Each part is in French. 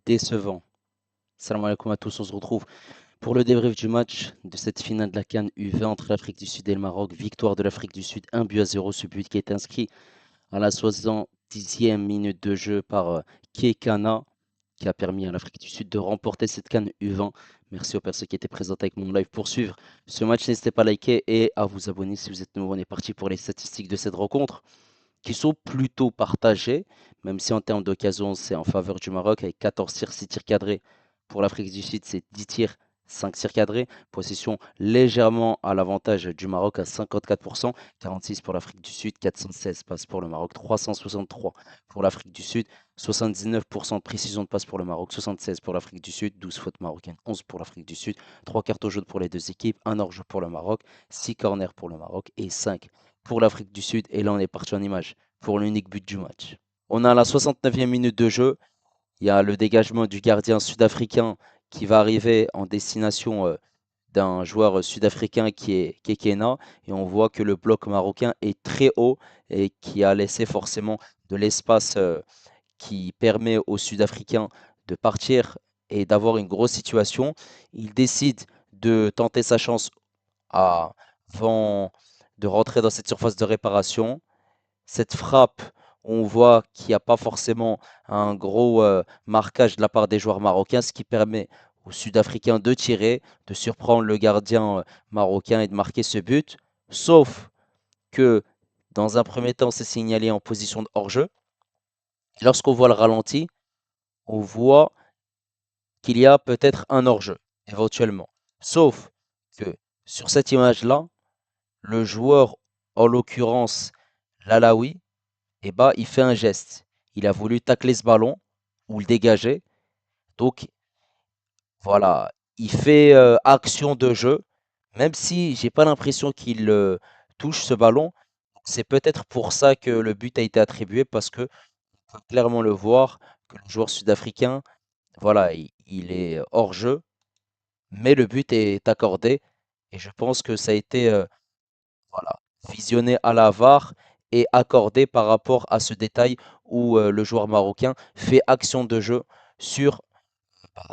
décevant. Salam alaikum à tous, on se retrouve pour le débrief du match de cette finale de la CAN U20 entre l'Afrique du Sud et le Maroc. Victoire de l'Afrique du Sud, 1-0. Ce but qui est inscrit à la 70e minute de jeu par Kekana, qui a permis à l'Afrique du Sud de remporter cette CAN U20. Merci aux personnes qui étaient présentes avec mon live pour suivre ce match. N'hésitez pas à liker et à vous abonner si vous êtes nouveau. On est parti pour les statistiques de cette rencontre qui sont plutôt partagés, même si en termes d'occasion, c'est en faveur du Maroc avec 14 tirs, 6 tirs cadrés. Pour l'Afrique du Sud, c'est 10 tirs, 5 tirs cadrés. Possession légèrement à l'avantage du Maroc à 54%, 46 pour l'Afrique du Sud, 416 passes pour le Maroc, 363 pour l'Afrique du Sud, 79% de précision de passe pour le Maroc, 76 pour l'Afrique du Sud, 12 fautes marocaines, 11 pour l'Afrique du Sud, 3 cartons jaunes pour les deux équipes, 1 hors-jeu pour le Maroc, 6 corners pour le Maroc et 5 pour l'Afrique du Sud. Et là, on est parti en image pour l'unique but du match. On a la 69e minute de jeu. Il y a le dégagement du gardien sud-africain qui va arriver en destination d'un joueur sud-africain qui est Kekena. Et on voit que le bloc marocain est très haut et qui a laissé forcément de l'espace qui permet aux Sud-Africains de partir et d'avoir une grosse situation. Il décide de tenter sa chance avant de rentrer dans cette surface de réparation. Cette frappe, on voit qu'il n'y a pas forcément un gros marquage de la part des joueurs marocains, ce qui permet aux Sud-Africains de tirer, de surprendre le gardien marocain et de marquer ce but. Sauf que dans un premier temps, c'est signalé en position de hors-jeu. Lorsqu'on voit le ralenti, on voit qu'il y a peut-être un hors-jeu, éventuellement. Sauf que sur cette image-là, le joueur, en l'occurrence l'Alaoui, eh ben, il fait un geste. Il a voulu tacler ce ballon ou le dégager. Donc voilà, il fait action de jeu, même si j'ai pas l'impression qu'il touche ce ballon. C'est peut-être pour ça que le but a été attribué parce que on peut clairement le voir que le joueur sud-africain, voilà, il est hors jeu, mais le but est accordé et je pense que ça a été voilà, visionné à la VAR et accordé par rapport à ce détail où le joueur marocain fait action de jeu sur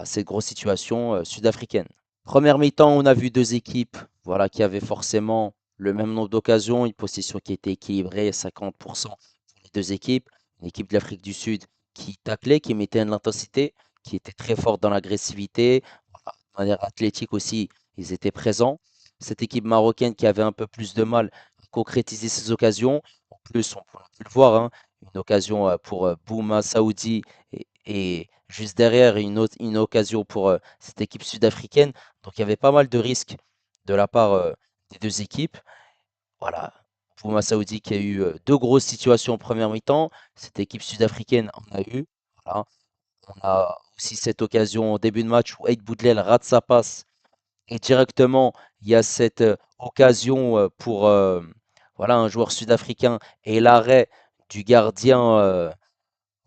cette grosse situation sud-africaine. Première mi-temps, on a vu deux équipes voilà, qui avaient forcément le même nombre d'occasions, une possession qui était équilibrée, 50% pour les deux équipes. Une équipe de l'Afrique du Sud qui taclait, qui mettait de l'intensité, qui était très forte dans l'agressivité. Voilà, de manière athlétique aussi, ils étaient présents. Cette équipe marocaine qui avait un peu plus de mal à concrétiser ses occasions. En plus, on peut le voir, hein, une occasion pour Bouma Saoudi et juste derrière une occasion pour cette équipe sud-africaine. Donc il y avait pas mal de risques de la part des deux équipes. Voilà, Bouma Saoudi qui a eu deux grosses situations en première mi-temps. Cette équipe sud-africaine en a eu. Voilà. On a aussi cette occasion au début de match où Aïd Boudlel rate sa passe et directement il y a cette occasion pour voilà, un joueur sud-africain et l'arrêt du gardien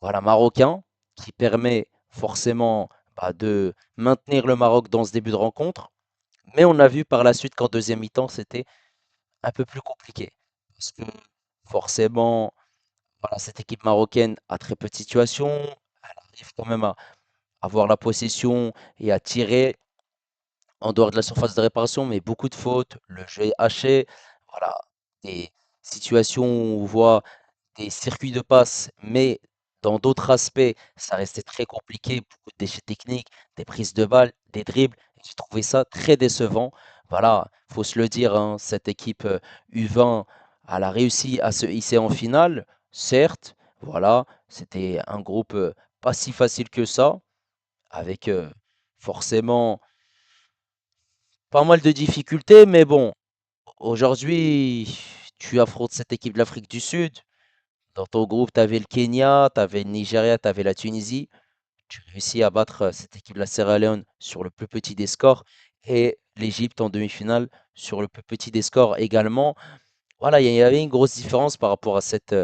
voilà, marocain qui permet forcément de maintenir le Maroc dans ce début de rencontre. Mais on a vu par la suite qu'en deuxième mi-temps, c'était un peu plus compliqué. Parce que forcément, voilà, cette équipe marocaine a très peu de situations. Elle arrive quand même à avoir la possession et à tirer en dehors de la surface de réparation, mais beaucoup de fautes. Le jeu est haché. Voilà, des situations où on voit des circuits de passe, mais dans d'autres aspects, ça restait très compliqué. Beaucoup de déchets techniques, des prises de balles, des dribbles. J'ai trouvé ça très décevant. Voilà, faut se le dire, hein, cette équipe U20, elle a réussi à se hisser en finale, certes. Voilà, c'était un groupe pas si facile que ça, avec forcément pas mal de difficultés, mais bon, aujourd'hui, tu affrontes cette équipe de l'Afrique du Sud. Dans ton groupe, tu avais le Kenya, tu avais le Nigeria, tu avais la Tunisie. Tu réussis à battre cette équipe de la Sierra Leone sur le plus petit des scores et l'Égypte en demi-finale sur le plus petit des scores également. Voilà, il y avait une grosse différence par rapport à cette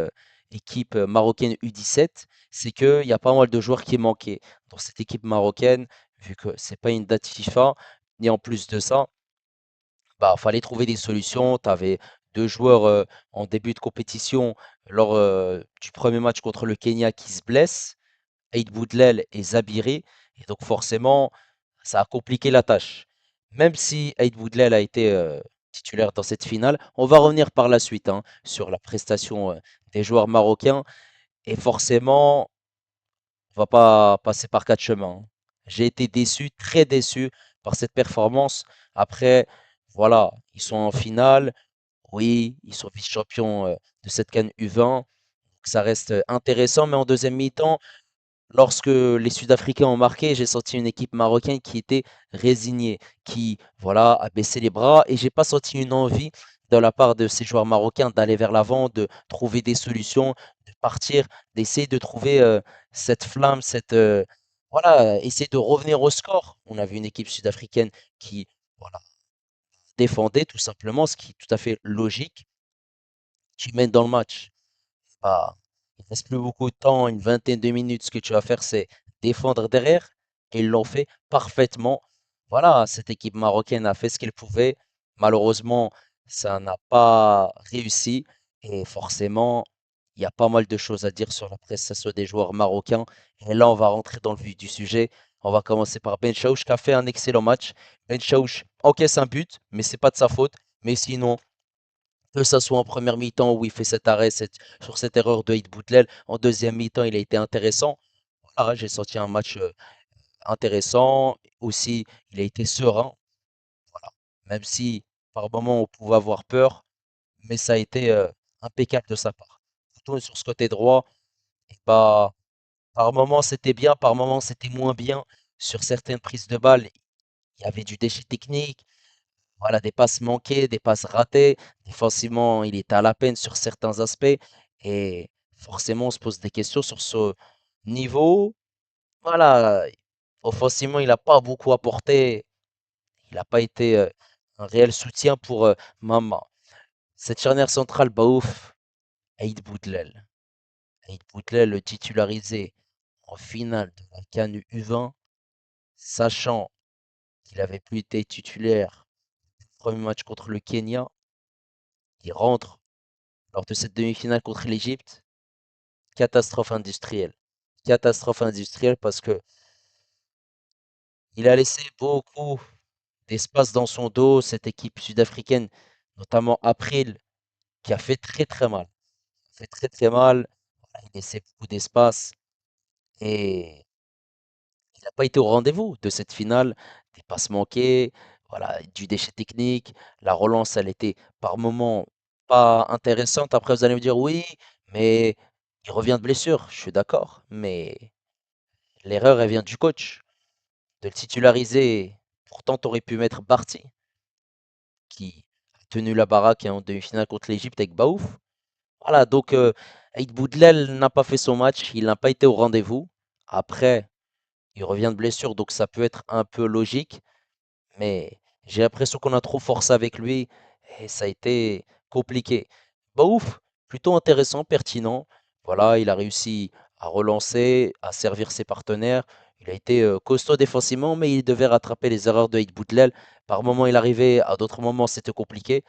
équipe marocaine U17, c'est qu'il y a pas mal de joueurs qui manquaient dans cette équipe marocaine, vu que c'est pas une date FIFA. Et en plus de ça, fallait trouver des solutions. Tu avais deux joueurs en début de compétition lors du premier match contre le Kenya qui se blessent. Aïd Boudlel et Zabiri. Et donc forcément, ça a compliqué la tâche. Même si Aïd Boudlel a été titulaire dans cette finale, on va revenir par la suite hein, sur la prestation des joueurs marocains. Et forcément, on va pas passer par quatre chemins, hein. J'ai été déçu, très déçu par cette performance. Après, voilà, ils sont en finale. Oui, ils sont vice-champions de cette CAN U20. Ça reste intéressant, mais en deuxième mi-temps, lorsque les Sud-Africains ont marqué, j'ai senti une équipe marocaine qui était résignée, qui voilà, a baissé les bras et j'ai pas senti une envie de la part de ces joueurs marocains d'aller vers l'avant, de trouver des solutions, de partir, d'essayer de trouver cette flamme, voilà, essayer de revenir au score. On a vu une équipe sud-africaine qui voilà, défendait tout simplement, ce qui est tout à fait logique. Tu mènes dans le match. Bah, il reste plus beaucoup de temps, une vingtaine de minutes. Ce que tu vas faire, c'est défendre derrière. Et ils l'ont fait parfaitement. Voilà, cette équipe marocaine a fait ce qu'elle pouvait. Malheureusement, ça n'a pas réussi. Et forcément, il y a pas mal de choses à dire sur la prestation des joueurs marocains. Et là, on va rentrer dans le vif du sujet. On va commencer par Ben Chaouch qui a fait un excellent match. Ben Chaouch encaisse un but, mais c'est pas de sa faute. Mais sinon, que ça soit en première mi-temps où il fait cet arrêt sur cette erreur de Hit Boutlel, en deuxième mi-temps, il a été intéressant. Voilà, j'ai senti un match intéressant. Aussi, il a été serein. Voilà. Même si par moments on pouvait avoir peur, mais ça a été impeccable de sa part. Surtout sur ce côté droit, et bah, par moments c'était bien, par moments c'était moins bien. Sur certaines prises de balles, il y avait du déchet technique. Voilà, des passes manquées, des passes ratées. Défensivement, il était à la peine sur certains aspects. Et forcément, on se pose des questions sur ce niveau. Voilà, offensivement, il n'a pas beaucoup apporté. Il n'a pas été un réel soutien pour Mama. Cette charnière centrale, bah ouf, Aïd Boutlel. Aïd Boutlel, le titularisé en finale de la CAN U20, sachant qu'il avait plus été titulaire au premier match contre le Kenya. Il rentre lors de cette demi-finale contre l'Égypte. Catastrophe industrielle. Catastrophe industrielle parce que il a laissé beaucoup d'espace dans son dos, cette équipe sud-africaine, notamment April, qui a fait très très mal. Fait très très mal. Voilà, il laissait beaucoup d'espace et il n'a pas été au rendez-vous de cette finale. Des passes manquées, voilà, du déchet technique. La relance, elle était par moments pas intéressante. Après, vous allez me dire oui, mais il revient de blessure. Je suis d'accord, mais l'erreur, elle vient du coach. De le titulariser. Pourtant, tu aurais pu mettre Barty, qui a tenu la baraque en demi-finale contre l'Égypte avec Baouf. Voilà, donc Aïd Boudlel n'a pas fait son match, il n'a pas été au rendez-vous. Après, il revient de blessure, donc ça peut être un peu logique, mais j'ai l'impression qu'on a trop forcé avec lui et ça a été compliqué. Baouf, plutôt intéressant, pertinent. Voilà, il a réussi à relancer, à servir ses partenaires. Il a été costaud défensivement, mais il devait rattraper les erreurs de Aïd Boudlel. Par moments, il arrivait, à d'autres moments, c'était compliqué,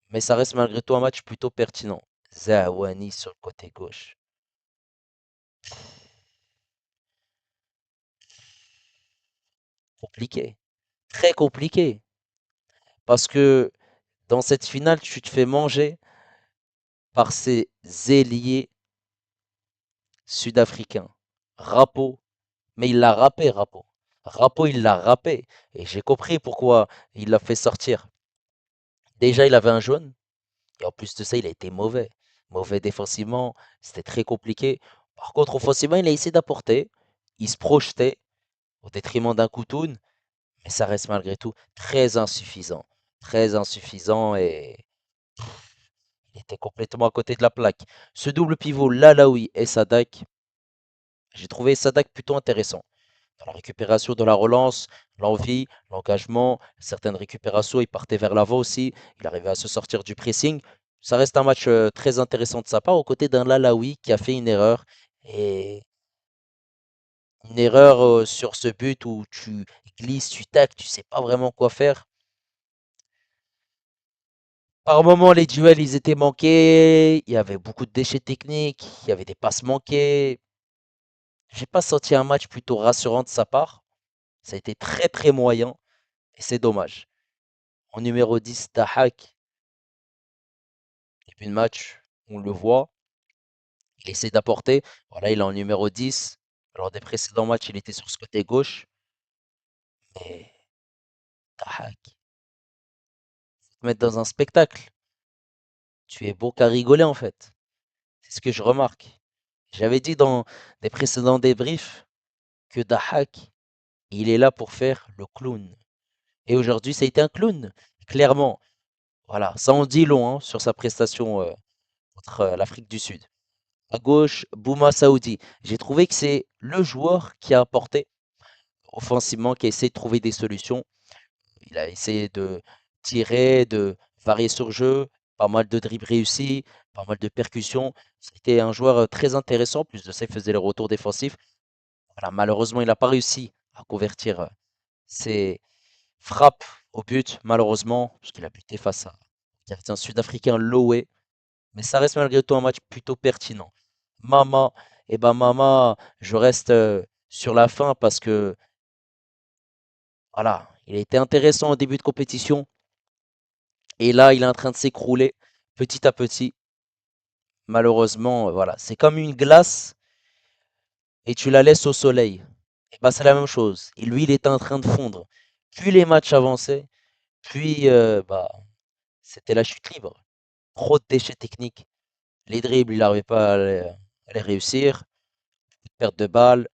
mais ça reste malgré tout un match plutôt pertinent. Zaouani sur le côté gauche. Compliqué, très compliqué, parce que dans cette finale, tu te fais manger par ces ailiers sud-africains. Rapo, mais il l'a râpé, Rapo. Rapo, il l'a râpé. Et j'ai compris pourquoi il l'a fait sortir. Déjà, il avait un jaune, et en plus de ça, il a été mauvais. Mauvais défensivement, c'était très compliqué. Par contre, offensivement, il a essayé d'apporter. Il se projetait au détriment d'un Koutoun, mais ça reste malgré tout très insuffisant. Très insuffisant et il était complètement à côté de la plaque. Ce double pivot, Lalaoui et Sadak, j'ai trouvé Sadak plutôt intéressant. Dans la récupération de la relance, l'envie, l'engagement, certaines récupérations, il partait vers l'avant aussi, il arrivait à se sortir du pressing. Ça reste un match très intéressant de sa part, aux côtés d'un Lalaoui qui a fait une erreur. Et une erreur sur ce but où tu glisses, tu tacles, tu sais pas vraiment quoi faire. Par moments, les duels, ils étaient manqués, il y avait beaucoup de déchets techniques, il y avait des passes manquées. j'ai pas senti un match plutôt rassurant de sa part. Ça a été très très moyen et c'est dommage. En numéro 10, Dahak, début de match, on le voit, il essaie d'apporter. Voilà, il est en numéro 10. Lors des précédents matchs, il était sur ce côté gauche. Mais Dahak, te mettre dans un spectacle. Tu es beau qu'à rigoler en fait. C'est ce que je remarque. J'avais dit dans des précédents débriefs que Dahak, il est là pour faire le clown. Et aujourd'hui, ça a été un clown, clairement. Voilà, ça en dit long hein, sur sa prestation contre l'Afrique du Sud. À gauche, Bouma Saoudi. J'ai trouvé que c'est le joueur qui a apporté offensivement, qui a essayé de trouver des solutions. Il a essayé de tirer, de varier sur jeu, pas mal de dribbles réussis, pas mal de percussions. C'était un joueur très intéressant. En plus de ça, il faisait le retour défensif. Voilà, malheureusement, il n'a pas réussi à convertir ses frappes au but, malheureusement, parce qu'il a buté face à un gardien sud-africain Loé. Mais ça reste malgré tout un match plutôt pertinent. Mama, eh ben Mama, je reste sur la fin parce que voilà, il a été intéressant au début de compétition et là il est en train de s'écrouler petit à petit. Malheureusement, voilà, c'est comme une glace et tu la laisses au soleil. Et ben c'est la même chose. Et lui, il était en train de fondre. Plus les matchs avançaient, puis bah c'était la chute libre. Trop de déchets techniques. Les dribbles, il n'arrivait pas à les réussir. Perte de balles,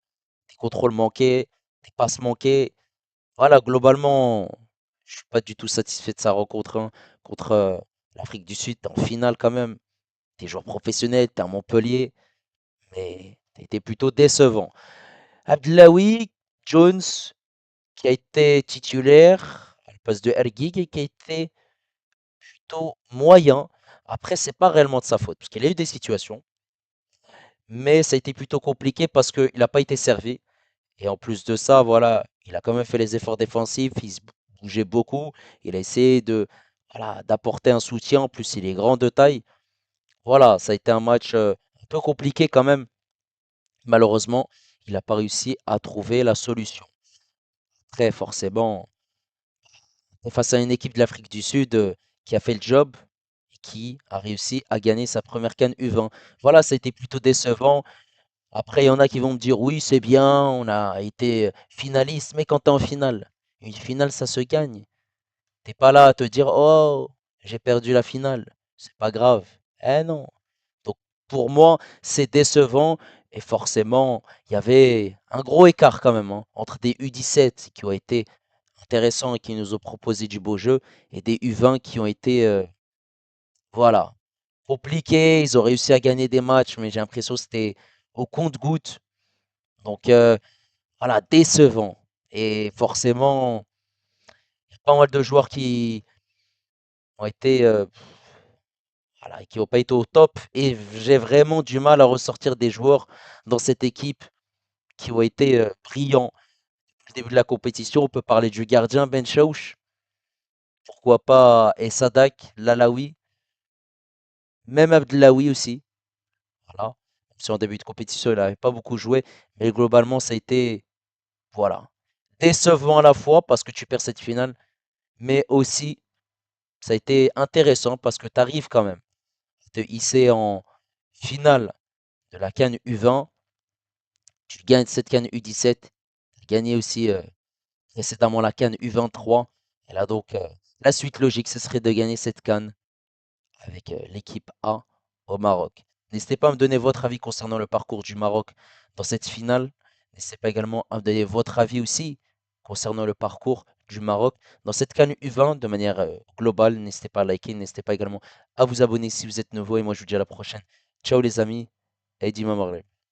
des contrôles manqués, des passes manquées. Voilà, globalement, je suis pas du tout satisfait de sa rencontre hein, contre l'Afrique du Sud. T'es en finale quand même. T'es joueur professionnel, t'es à Montpellier, mais t'as été plutôt décevant. Abdelawi Jones, qui a été titulaire à la place de Ergig et qui a été plutôt moyen. Après, c'est pas réellement de sa faute, parce qu'il a eu des situations, mais ça a été plutôt compliqué parce qu'il n'a pas été servi. Et en plus de ça, voilà, il a quand même fait les efforts défensifs, il se bougeait beaucoup, il a essayé de, voilà, d'apporter un soutien, en plus il est grand de taille. Voilà, ça a été un match un peu compliqué quand même. Malheureusement, il n'a pas réussi à trouver la solution. Très forcément, on est face à une équipe de l'Afrique du Sud qui a fait le job et qui a réussi à gagner sa première CAN U20. Voilà, ça a été plutôt décevant. Après, il y en a qui vont me dire, oui, c'est bien, on a été finaliste, mais quand tu es en finale, une finale, ça se gagne. T'es pas là à te dire, oh, j'ai perdu la finale. C'est pas grave. Eh non. Donc, pour moi, c'est décevant. Et forcément, il y avait un gros écart quand même hein, entre des U17 qui ont été intéressants et qui nous ont proposé du beau jeu et des U20 qui ont été, voilà, compliqués. Ils ont réussi à gagner des matchs, mais j'ai l'impression que c'était au compte-gouttes. Donc, voilà, décevant. Et forcément, il y a pas mal de joueurs qui ont été, voilà, qui n'ont pas été au top. Et j'ai vraiment du mal à ressortir des joueurs dans cette équipe qui ont été brillants. Au début de la compétition, on peut parler du gardien Ben Chaouch, pourquoi pas Essadak, Lalaoui, même Abdelawi aussi. Voilà. Même si en début de compétition, il n'avait pas beaucoup joué, mais globalement, ça a été voilà, décevant à la fois parce que tu perds cette finale, mais aussi ça a été intéressant parce que tu arrives quand même à te hisser en finale de la CAN U20. Tu gagnes cette CAN U17, tu as gagné aussi précédemment la CAN U23. Et là donc, la suite logique, ce serait de gagner cette CAN avec l'équipe A au Maroc. N'hésitez pas à me donner votre avis concernant le parcours du Maroc dans cette finale. N'hésitez pas également à me donner votre avis aussi concernant le parcours du Maroc dans cette CAN U20 de manière globale. N'hésitez pas à liker, n'hésitez pas également à vous abonner si vous êtes nouveau. Et moi, je vous dis à la prochaine. Ciao les amis et Dima Marley.